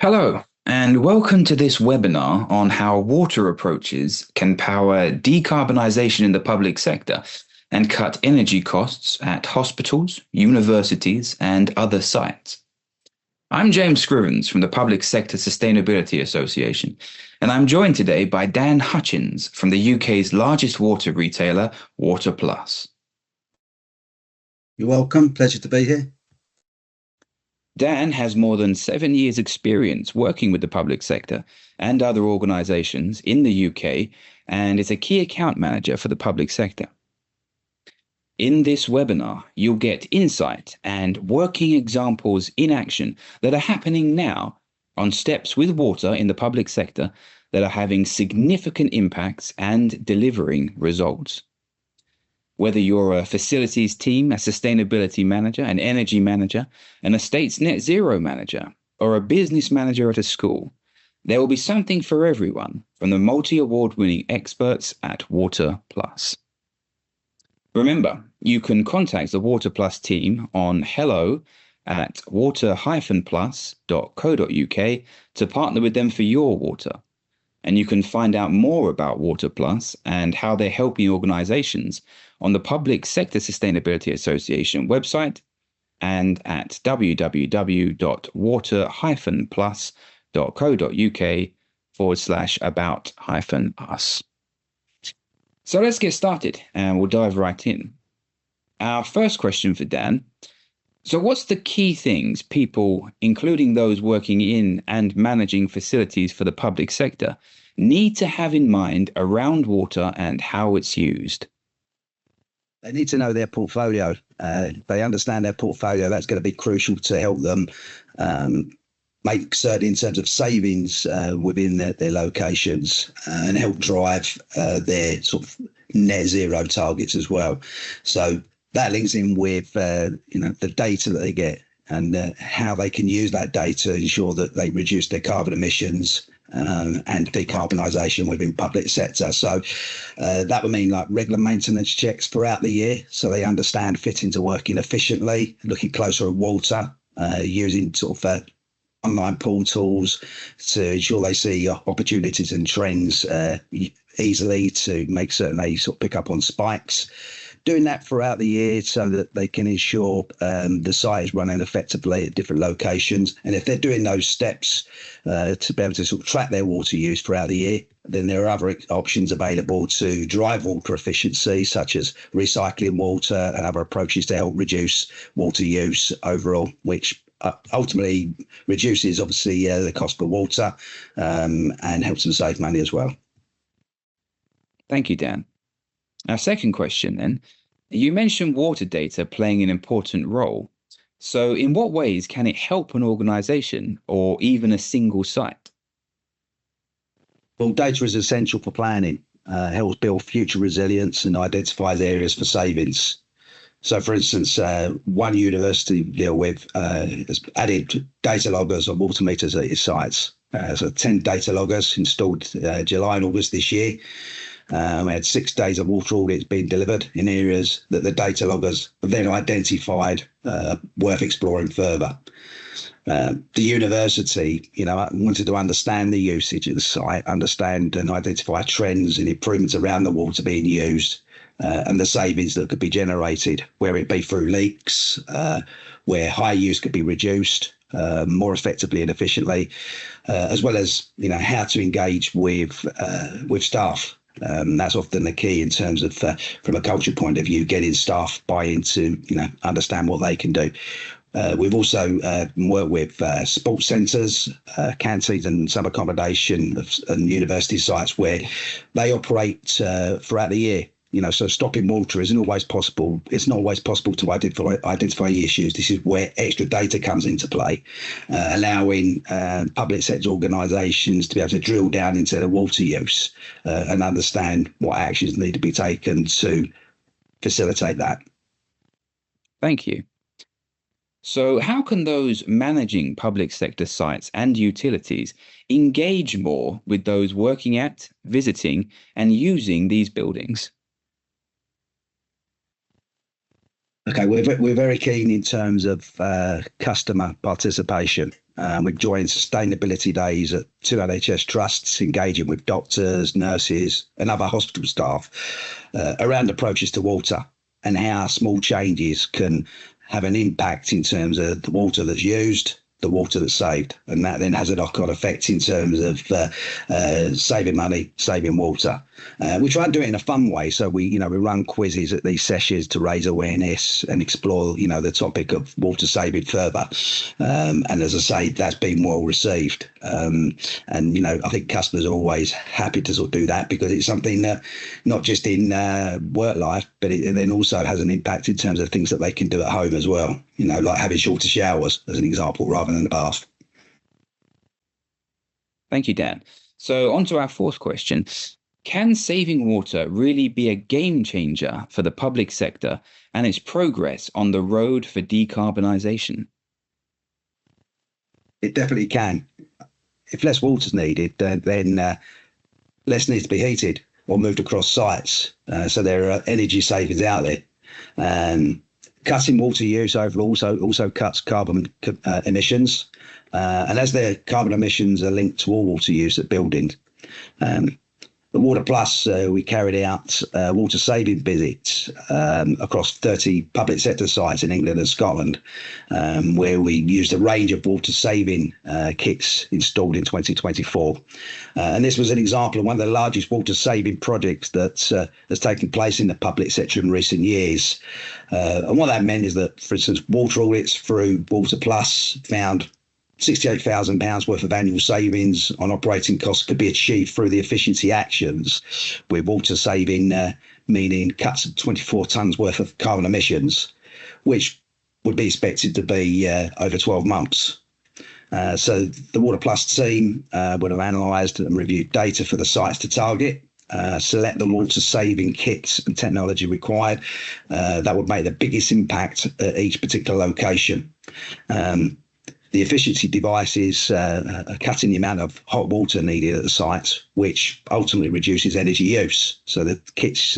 Hello, and welcome to this webinar on how water approaches can power decarbonisation in the public sector and cut energy costs at hospitals, universities, and other sites. I'm James Scrivens from the Public Sector Sustainability Association, and I'm joined today by Dan Hutchins from the UK's largest water retailer, Water Plus. You're welcome. Pleasure to be here. Dan has more than 7 years' experience working with the public sector and other organisations in the UK and is a key account manager for the public sector. In this webinar, you'll get insight and working examples in action that are happening now on steps with water in the public sector that are having significant impacts and delivering results. Whether you're a facilities team, a sustainability manager, an energy manager, an estates net zero manager, or a business manager at a school, there will be something for everyone from the multi-award winning experts at Water Plus. Remember, you can contact the Water Plus team on hello@water-plus.co.uk to partner with them for your water. And you can find out more about Water Plus and how they're helping organisations on the Public Sector Sustainability Association website and at www.water-plus.co.uk/about-us. So let's get started and we'll dive right in. Our first question for Dan. So what's the key things people, including those working in and managing facilities for the public sector, need to have in mind around water and how it's used? They need to know their portfolio. They understand their portfolio. That's going to be crucial to help them make certain in terms of savings within their locations and help drive their sort of net zero targets as well. So that links in with the data that they get and how they can use that data to ensure that they reduce their carbon emissions and decarbonisation within public sector. So that would mean like regular maintenance checks throughout the year, so they understand fitting to working efficiently, looking closer at water, using sort of online portals to ensure they see opportunities and trends easily to make certain they sort of pick up on spikes. Doing that throughout the year so that they can ensure the site is running effectively at different locations. And if they're doing those steps to be able to sort of track their water use throughout the year, then there are other options available to drive water efficiency, such as recycling water and other approaches to help reduce water use overall, which ultimately reduces obviously the cost per water and helps them save money as well. Thank you, Dan. Our second question then, you mentioned water data playing an important role. So in what ways can it help an organisation or even a single site? Well, data is essential for planning, helps build future resilience and identifies areas for savings. So, for instance, one university we deal with has added data loggers or water meters at its sites. So 10 data loggers installed July and August this year. We had 6 days of water audits being delivered in areas that the data loggers have then identified worth exploring further. The university, wanted to understand the usage of the site, understand and identify trends and improvements around the water being used, and the savings that could be generated, where it be through leaks, where high use could be reduced more effectively and efficiently, as well as how to engage with staff. That's often the key in terms of, from a culture point of view, getting staff buy into, understand what they can do. We've also worked with sports centres, canteens and some accommodation and university sites where they operate throughout the year. So stopping water isn't always possible. It's not always possible to identify issues. This is where extra data comes into play, allowing public sector organisations to be able to drill down into the water use and understand what actions need to be taken to facilitate that. Thank you. So how can those managing public sector sites and utilities engage more with those working at, visiting and using these buildings? Okay, we're very keen in terms of customer participation. We've joined sustainability days at two NHS trusts, engaging with doctors, nurses, and other hospital staff around approaches to water and how small changes can have an impact in terms of the water that's used, the water that's saved, and that then has a knock-on effect in terms of saving money, saving water. We try and do it in a fun way, so we run quizzes at these sessions to raise awareness and explore the topic of water saving further. And as I say, that's been well received. And I think customers are always happy to sort of do that, because it's something that not just in work life, but it then also has an impact in terms of things that they can do at home as well. Like having shorter showers, as an example, rather than a bath. Thank you, Dan. So on to our fourth question. Can saving water really be a game changer for the public sector and its progress on the road for decarbonisation? It definitely can. If less water's needed, then less needs to be heated or moved across sites. So there are energy savings out there. Cutting water use overall also cuts carbon emissions. And as the carbon emissions are linked to all water use at buildings, the Water Plus, we carried out water saving visits across 30 public sector sites in England and Scotland, where we used a range of water saving kits installed in 2024. And this was an example of one of the largest water saving projects that has taken place in the public sector in recent years. And what that meant is that, for instance, water audits through Water Plus found £68,000 worth of annual savings on operating costs could be achieved through the efficiency actions, with water saving meaning cuts of 24 tonnes worth of carbon emissions, which would be expected to be over 12 months. So the Water Plus team would have analysed and reviewed data for the sites to target, select the water saving kits and technology required that would make the biggest impact at each particular location. The efficiency devices are cutting the amount of hot water needed at the sites, which ultimately reduces energy use. So the kits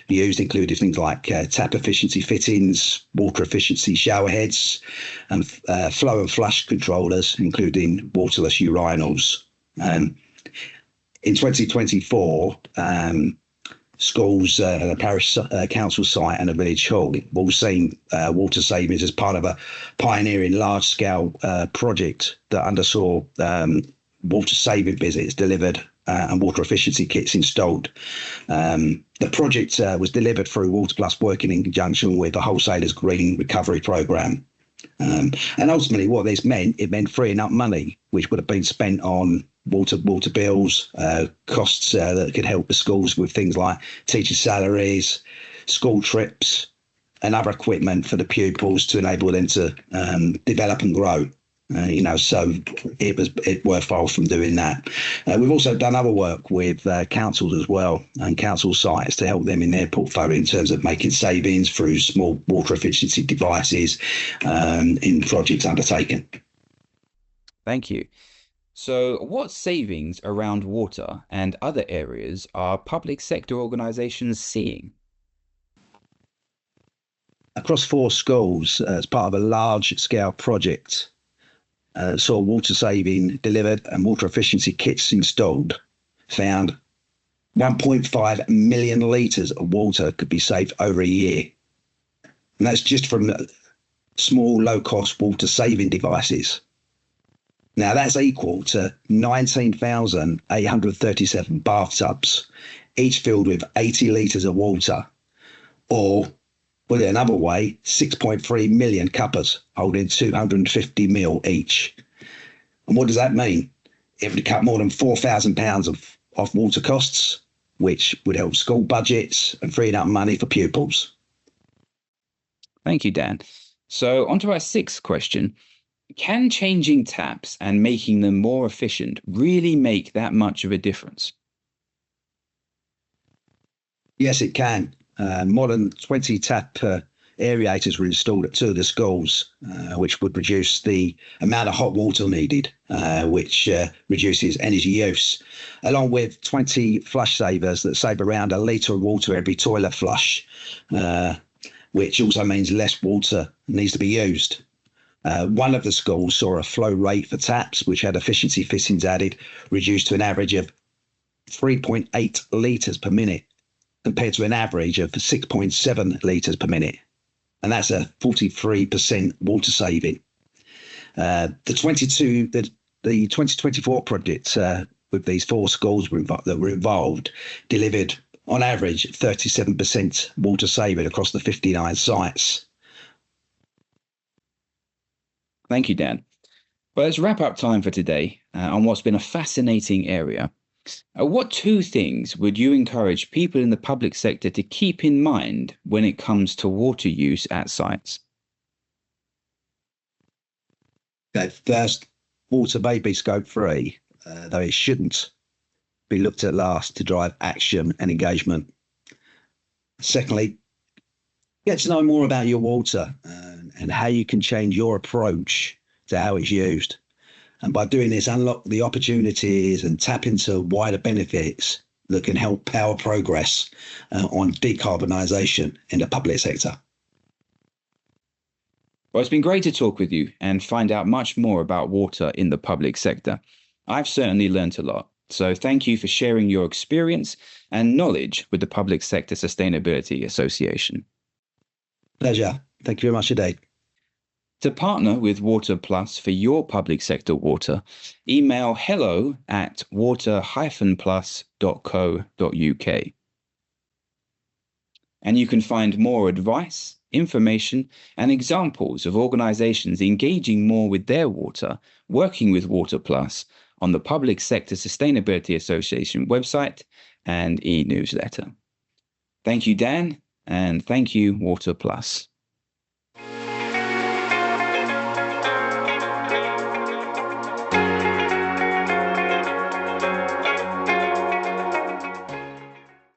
used included things like tap efficiency fittings, water efficiency shower heads, and flow and flush controllers, including waterless urinals. In 2024, schools, a parish council site and a village hall have all seen water savings as part of a pioneering large-scale project that undersaw water saving visits delivered and water efficiency kits installed. The project was delivered through Water Plus, working in conjunction with the wholesalers' green recovery programme. And ultimately what this meant, it meant freeing up money, which would have been spent on water bills, costs that could help the schools with things like teachers' salaries, school trips, and other equipment for the pupils to enable them to develop and grow. So it was worthwhile from doing that. We've also done other work with councils as well, and council sites, to help them in their portfolio in terms of making savings through small water efficiency devices in projects undertaken. Thank you. So what savings around water and other areas are public sector organisations seeing? Across 4 schools, as part of a large-scale project, saw water saving delivered and water efficiency kits installed, found 1.5 million litres of water could be saved over a year. And that's just from small, low-cost water saving devices. Now, that's equal to 19,837 bathtubs, each filled with 80 litres of water, or, put it another way, 6.3 million cuppers holding 250 ml each. And what does that mean? It would cut more than £4,000 off water costs, which would help school budgets and freeing up money for pupils. Thank you, Dan. So on to our 6th question. Can changing taps and making them more efficient really make that much of a difference? Yes, it can. More than 20 tap aerators were installed at 2 of the schools, which would reduce the amount of hot water needed, which reduces energy use, along with 20 flush savers that save around a litre of water every toilet flush, which also means less water needs to be used. One of the schools saw a flow rate for taps, which had efficiency fittings added, reduced to an average of 3.8 litres per minute, compared to an average of 6.7 litres per minute. And that's a 43% water saving. The 2024 project with these 4 schools that were involved delivered, on average, 37% water saving across the 59 sites. Thank you, Dan. Well, let's wrap up time for today on what's been a fascinating area. What 2 things would you encourage people in the public sector to keep in mind when it comes to water use at sites? Okay, first, water may be scope 3, though it shouldn't be looked at last to drive action and engagement. Secondly, get to know more about your water and how you can change your approach to how it's used. And by doing this, unlock the opportunities and tap into wider benefits that can help power progress on decarbonisation in the public sector. Well, it's been great to talk with you and find out much more about water in the public sector. I've certainly learnt a lot. So thank you for sharing your experience and knowledge with the Public Sector Sustainability Association. Pleasure. Thank you very much indeed. To partner with Water Plus for your public sector water, email hello@water-plus.co.uk. And you can find more advice, information, and examples of organisations engaging more with their water, working with Water Plus, on the Public Sector Sustainability Association website and e-newsletter. Thank you, Dan, and thank you, Water Plus.